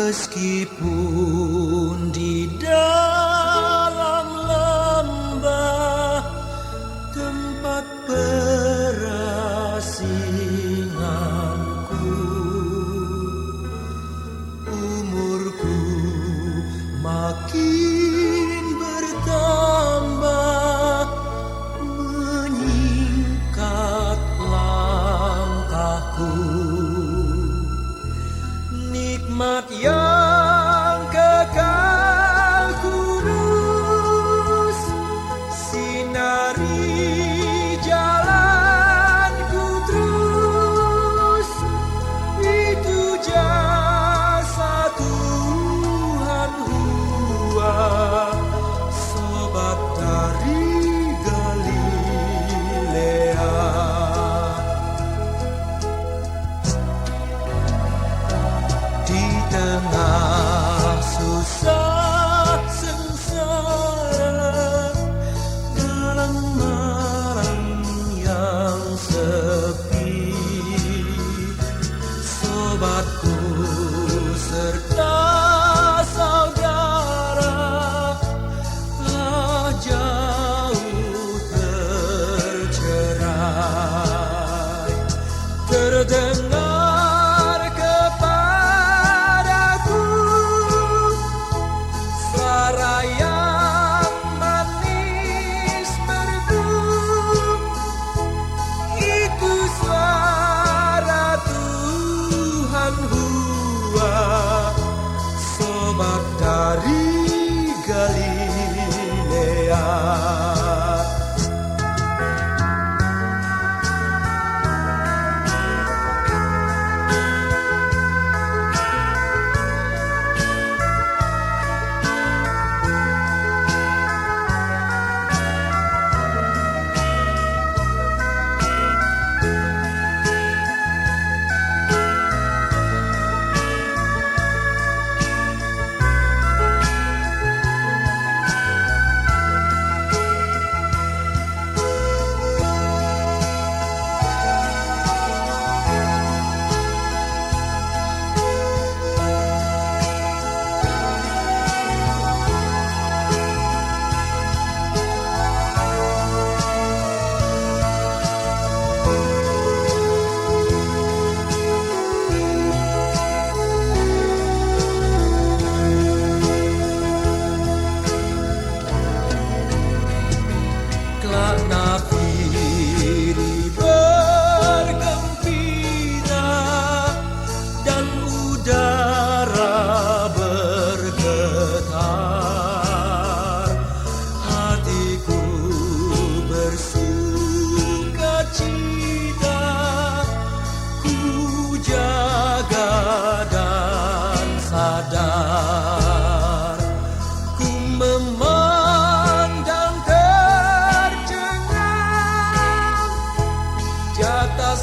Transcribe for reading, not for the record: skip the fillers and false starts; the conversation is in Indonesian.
Meskipun di dalam lembah tempat perasinganku, umurku makin bertambah, menyingkat langkahku. Nikmat yang kekal kudus sinari jalanku terus, itu jasa Tuhan Hua, sobat dari Galilea. Di tengah susah sengsara, dalam malam yang sepi, sobatku serta saudara telah jauh tercerai. Terdengar suara yang manis merdu, itu suara Tuhan Hua, sobat dari Galilea. Nafiri bergembira dan udara bergetar, hatiku bersukacita, ku jaga dan sadar, ku di atas